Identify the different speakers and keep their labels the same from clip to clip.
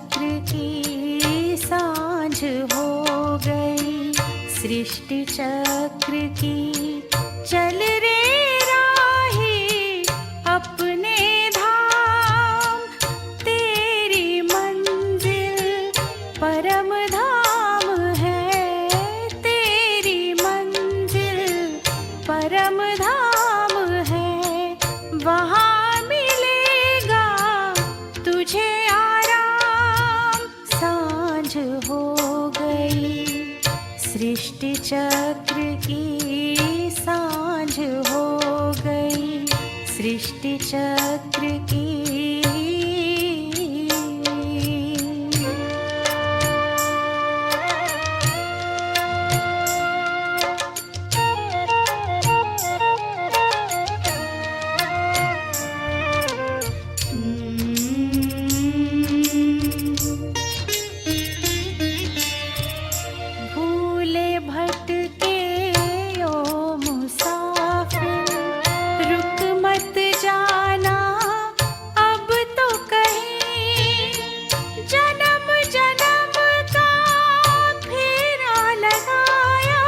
Speaker 1: चक्र की सांझ हो गई, सृष्टि चक्र की चल रे राही अपने धाम, तेरी मंजिल परम धाम है, तेरी मंजिल परम धाम है, वहाँ मिलेगा तुझे आराम। सांझ हो गई, सृष्टि चक्र की सांझ हो गई, सृष्टि चक्र की। भूले भटके ओ मुसाफिर, रुक मत जाना अब तो कहीं, जन्म जन्म का फेरा लगाया,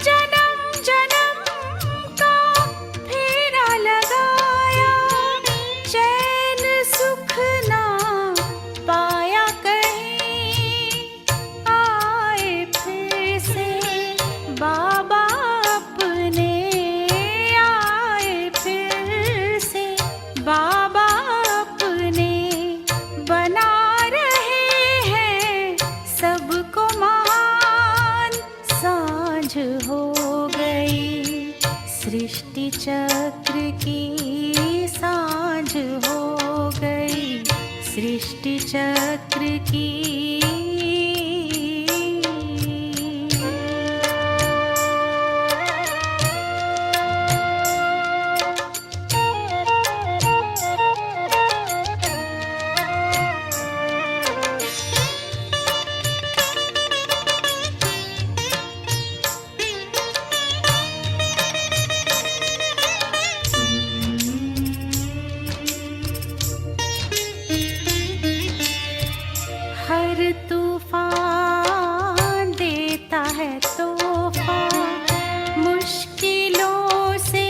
Speaker 1: जन्म जन्म का फेरा लगाया, चैन सुख ना पाया कहीं, आए फिर से बाबा अपने, आए फिर से बाबा अपने, बना रहे हैं सबको महान। सांझ हो गई, सृष्टि चक्र की सांझ हो गई, सृष्टि चक्र की। हर तूफान देता है तोहफा, मुश्किलों से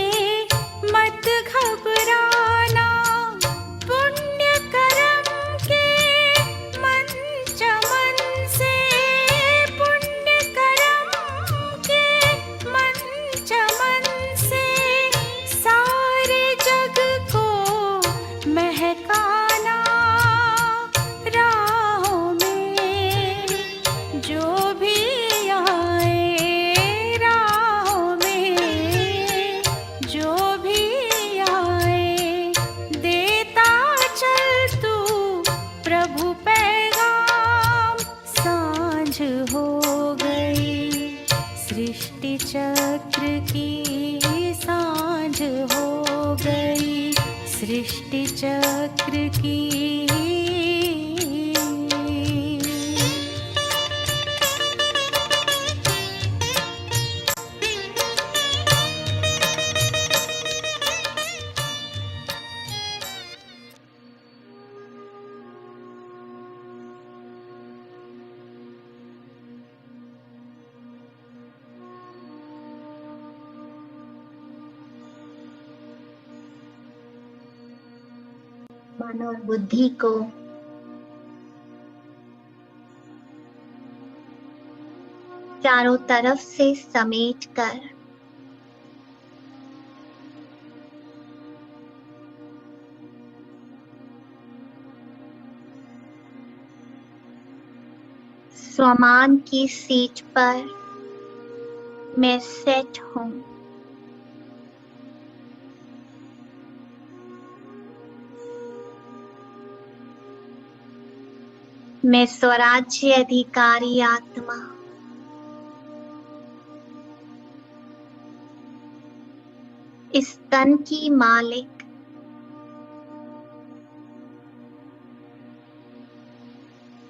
Speaker 1: मत घबराना, पुण्य कर्म के मन चमन से, पुण्य कर्म के मन चमन से, सारे जग को महकाना, राहों में जो भी आए, राहों में जो भी आए, देता चल तू प्रभु पैगाम। सांझ हो गई, सृष्टि चक्र की सांझ हो गई, सृष्टि चक्र की।
Speaker 2: मन और बुद्धि को चारों तरफ से समेट कर स्वमान की सीट पर मैं सेट हूं। मैं स्वराज्य अधिकारी आत्मा, इस तन की मालिक,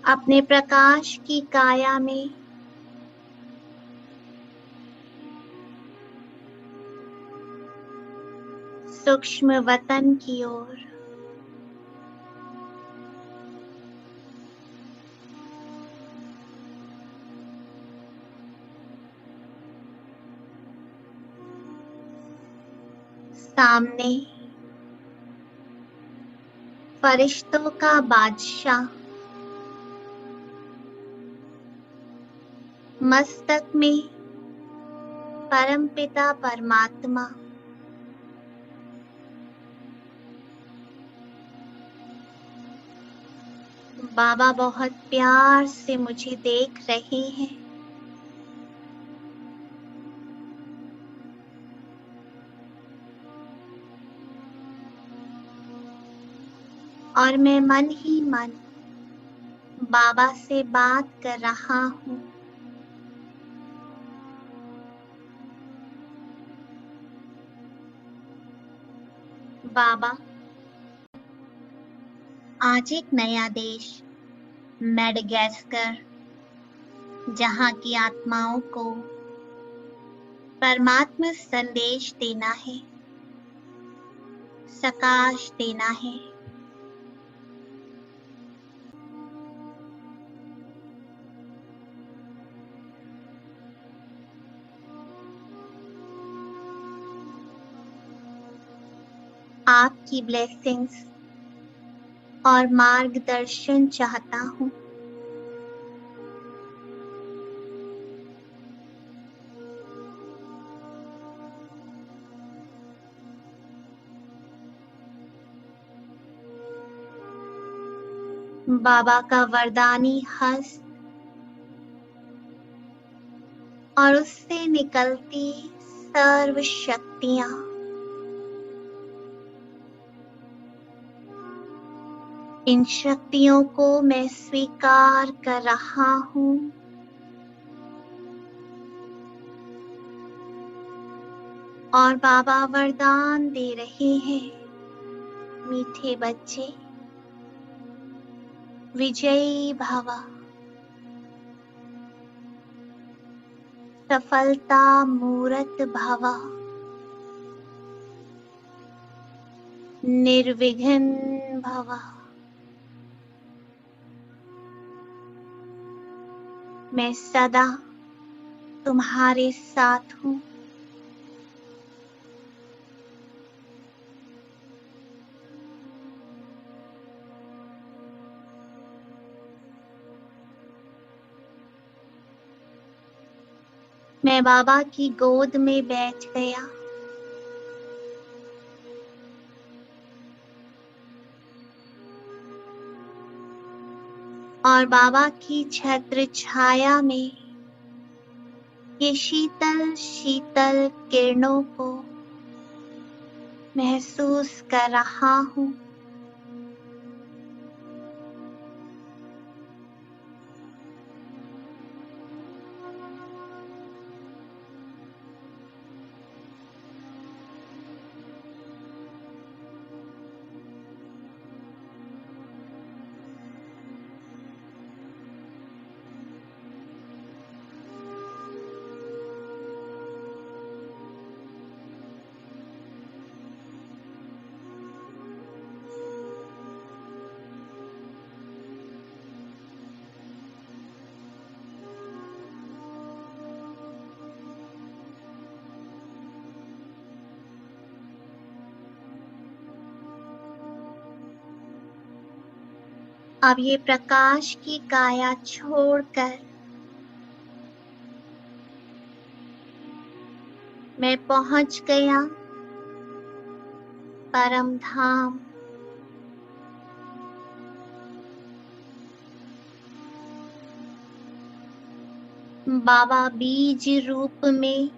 Speaker 2: अपने प्रकाश की काया में सूक्ष्म वतन की ओर सामने फरिश्तों का बादशाह, मस्तक में परमपिता परमात्मा, बाबा बहुत प्यार से मुझे देख रहे हैं। और मैं मन ही मन बाबा से बात कर रहा हूँ। बाबा, आज एक नया देश मेडागास्कर, जहाँ की आत्माओं को परमात्मा संदेश देना है, सकाश देना है। आपकी ब्लेसिंग्स और मार्गदर्शन चाहता हूँ। बाबा का वरदानी हस्त और उससे निकलती सर्व शक्तियाँ इन शक्तियों को मैं स्वीकार कर रहा हूँ। और बाबा वरदान दे रहे हैं, मीठे बच्चे, विजयी भव, सफलता मूरत भव, निर्विघ्न भव। मैं सदा तुम्हारे साथ हूँ। मैं बाबा की गोद में बैठ गया। और बाबा की छत्र छाया में ये शीतल शीतल किरणों को महसूस कर रहा हूँ। अब ये प्रकाश की काया छोड़कर मैं पहुंच गया परम धाम। बाबा बीज रूप में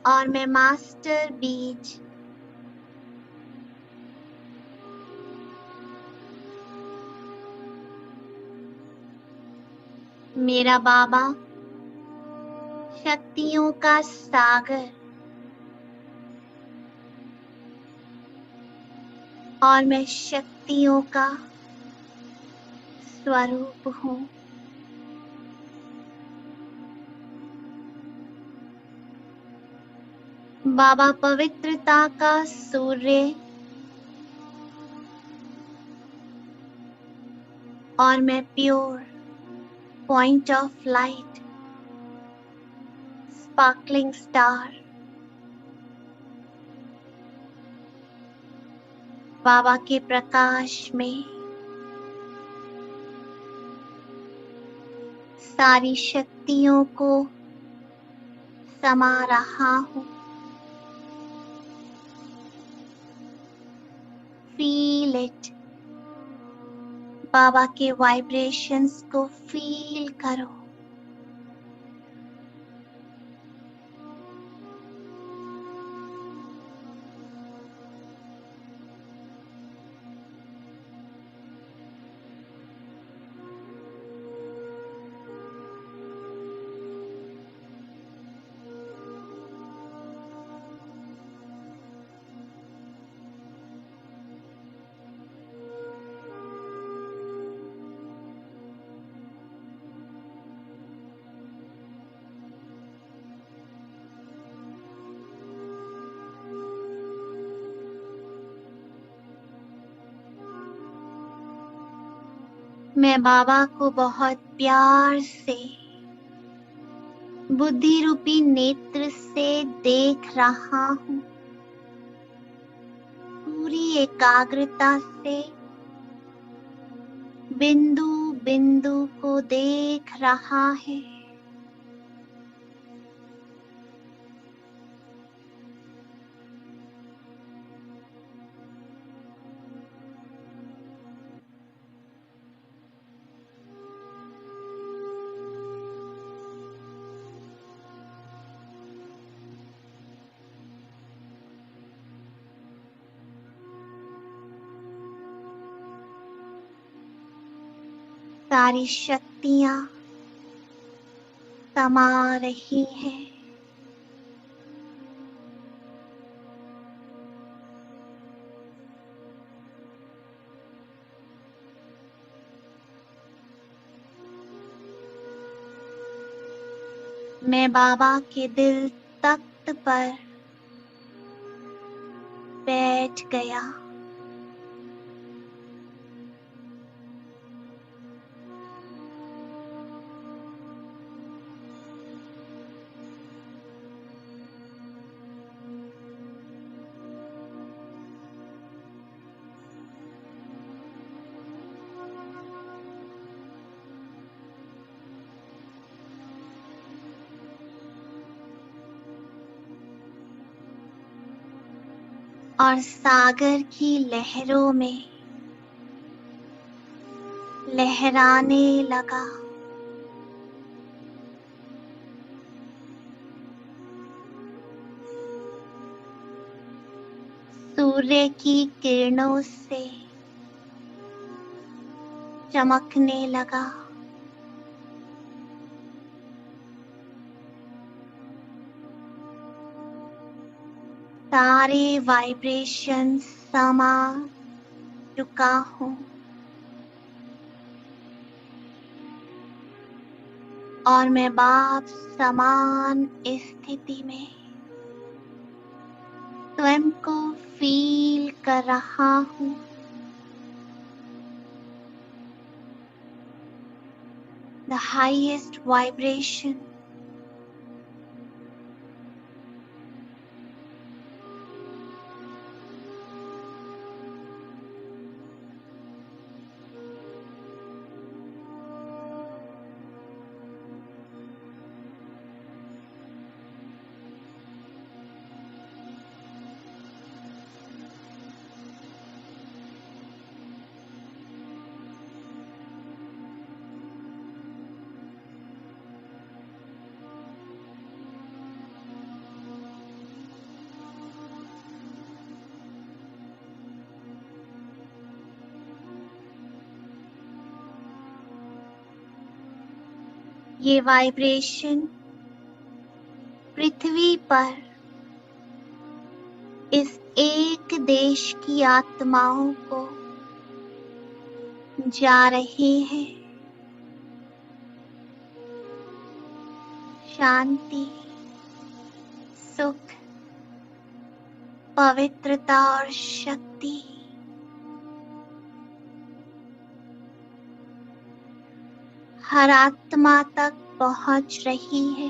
Speaker 2: और मैं मास्टर बीज। मेरा बाबा शक्तियों का सागर और मैं शक्तियों का स्वरूप हूँ। बाबा पवित्रता का सूर्य और मैं pure point of light, sparkling star. बाबा के प्रकाश में सारी शक्तियों को समा रहा हूँ। Feel it. बाबा के वाइब्रेशंस को फील करो। मैं बाबा को बहुत प्यार से बुद्धि रूपी नेत्र से देख रहा हूँ। पूरी एकाग्रता से बिंदु बिंदु को देख रहा है। सारी शक्तियाँ समा रही हैं। मैं बाबा के दिल तख्त पर बैठ गया। और सागर की लहरों में लहराने लगा। सूर्य की किरणों से चमकने लगा। सारे वाइब्रेशन समा चुका हूँ और मैं बाप समान स्थिति में स्वयं को फील कर रहा हूँ। The highest vibration. ये वाइब्रेशन पृथ्वी पर इस एक देश की आत्माओं को जा रहे हैं। शांति, सुख, पवित्रता और शक्ति हर आत्मा तक पहुंच रही है।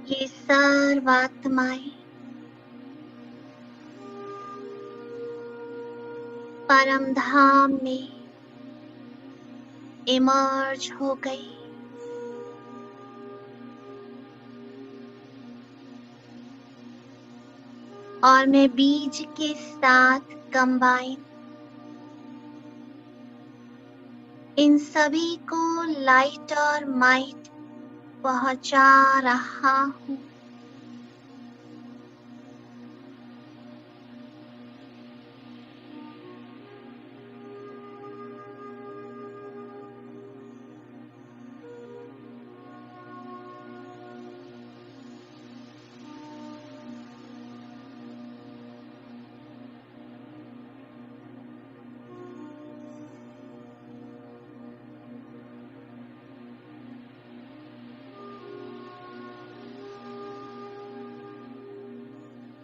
Speaker 2: ये सर्वात्माएं परम धाम में इमर्ज हो गई। और मैं बीज के साथ कंबाइन इन सभी को लाइट और माइट पहुंचा रहा हूं।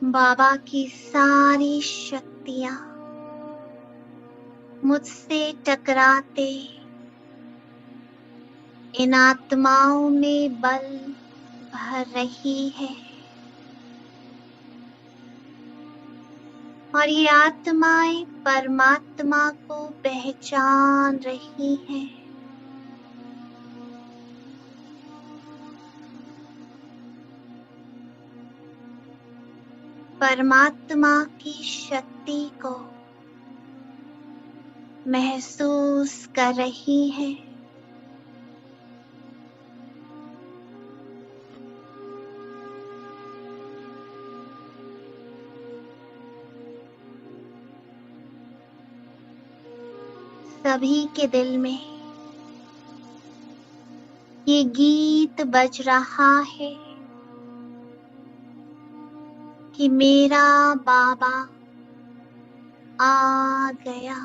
Speaker 2: बाबा की सारी शक्तियां मुझसे टकराते इन आत्माओं में बल भर रही है। और ये आत्माएं परमात्मा को पहचान रही हैं। परमात्मा की शक्ति को महसूस कर रही है। सभी के दिल में ये गीत बज रहा है कि मेरा बाबा आ गया।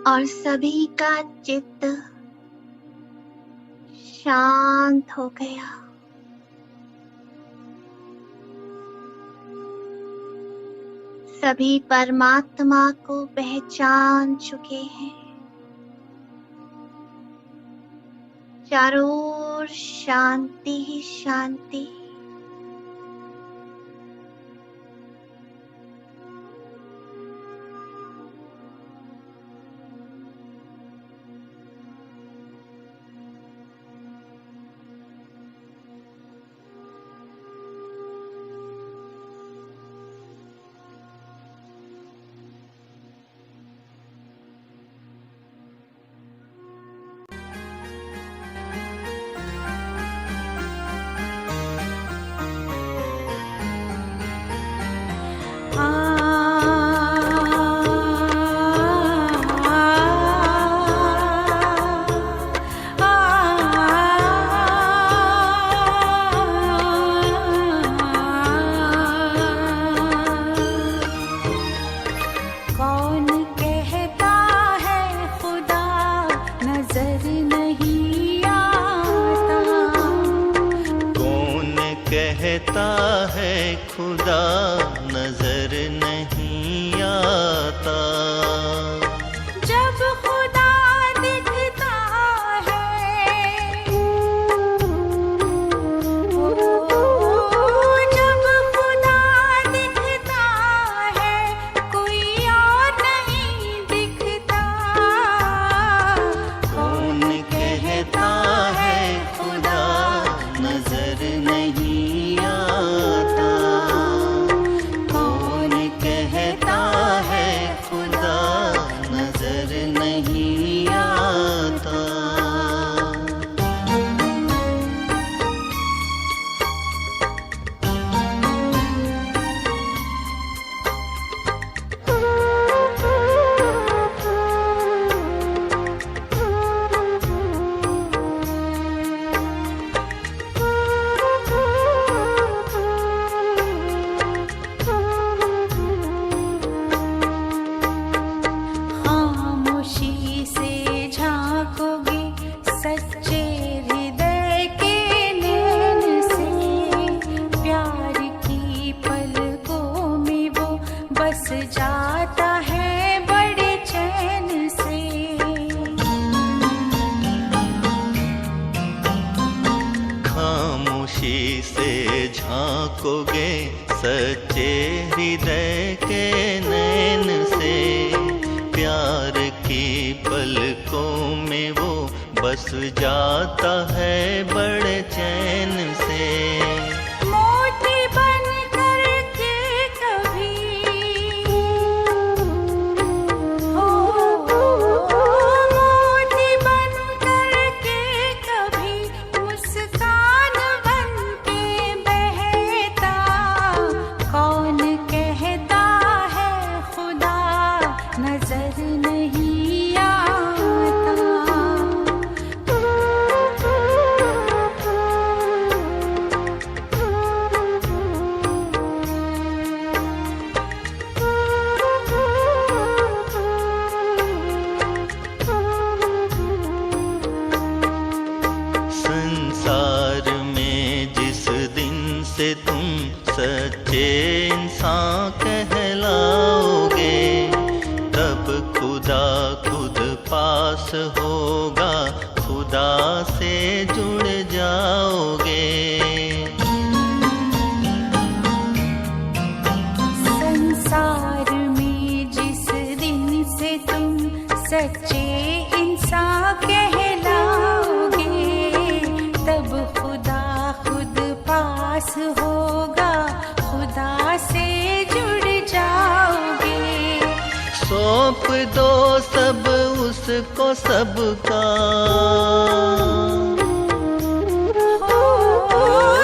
Speaker 2: और सभी का चित्त शांत हो गया। सभी परमात्मा को पहचान चुके हैं। चारों ओर शांति ही शांति।
Speaker 3: कहता है खुदा नजर नहीं आता।
Speaker 1: जब खुदा दिखता है, जब खुदा दिखता है कोई और नहीं दिखता।
Speaker 3: कौन कहता है खुदा नजर नहीं आता। कौन कहता है खुदा
Speaker 1: बस जाता है बड़े चैन से।
Speaker 3: खामोशी से झांकोगे सच्चे हृदय के नैन से, प्यार की पलकों में वो बस जाता है बड़े चैन से।
Speaker 1: मोती बन करके कभी हो, मोती बन करके कभी मुस्कान बन के बहता। कौन कहता है खुदा नजर नहीं आता।
Speaker 3: संसार में जिस दिन से तुम सच्चे इंसान कहलाओगे, तब खुदा खुद पास होगा, खुदा से जुड़ जाओगे।
Speaker 1: संसार में जिस दिन से तुम सच्चे इंसान कहलाओगे, तब खुदा खुद पास होगा, खुदा से जुड़ जाओगे।
Speaker 3: सौंप दो सब उसको सबका,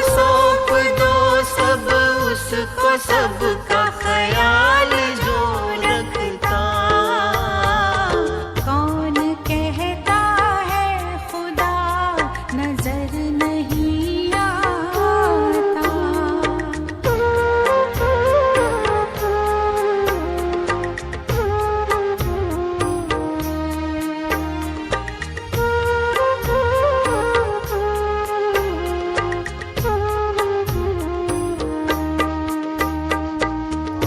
Speaker 3: सौंप दो सब उसको सबका, ख्याल जो रखता।
Speaker 1: कौन कहता है खुदा नजर नहीं आता।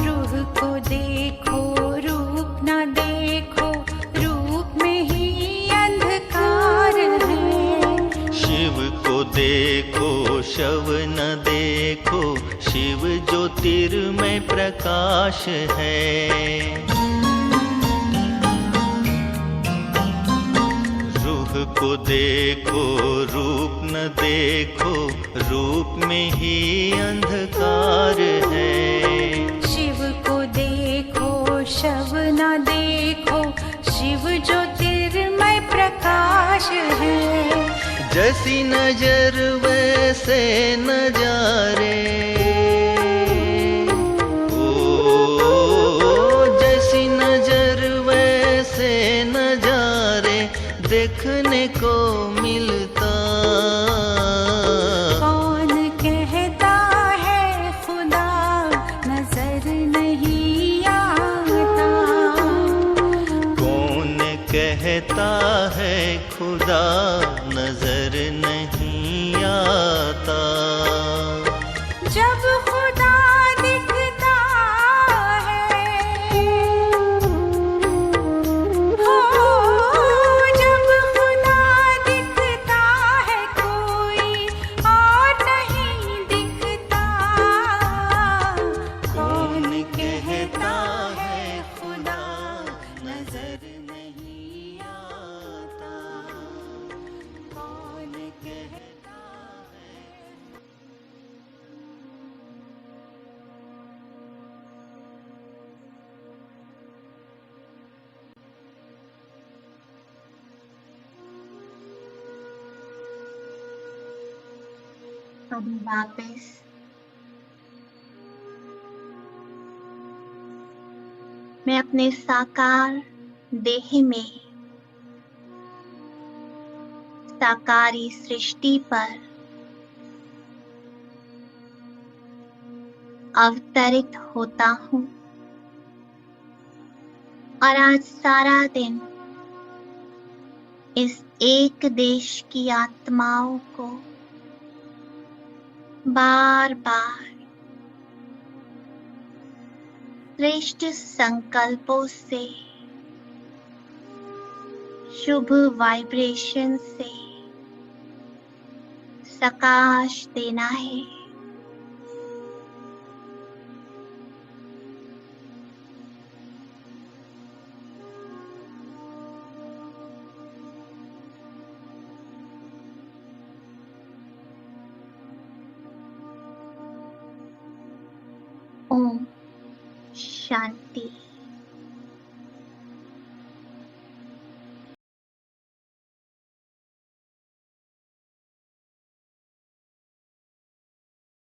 Speaker 1: रूह को देखो रूप ना देखो, रूप में ही अंधकार है।
Speaker 3: शिव को देखो शव न देखो, शिव ज्योतिर्मय प्रकाश है। रूह को देखो रूप न देखो, रूप में ही अंधकार है।
Speaker 1: शिव को देखो शव ना देखो, शिव ज्योतिर्मय प्रकाश है।
Speaker 3: जैसी नजर वैसे नजारे, ओ जैसी नजर वैसे नजारे देखने को मिलता।
Speaker 1: कौन कहता है खुदा नजर नहीं आता।
Speaker 3: कौन कहता है खुदा नजर नहीं आता।
Speaker 1: जब खुदा दिखता है, हो जब खुदा दिखता है, कोई और नहीं दिखता। कौन कहता है खुदा नजर नहीं आता। कौन कहता है।
Speaker 2: कभी वापस मैं अपने साकार देह में साकारी सृष्टि पर अवतरित होता हूँ और आज सारा दिन इस एक देश की आत्माओं को बार बार श्रेष्ठ संकल्पों से, शुभ वाइब्रेशन से सकाश देना है। ओम शांति।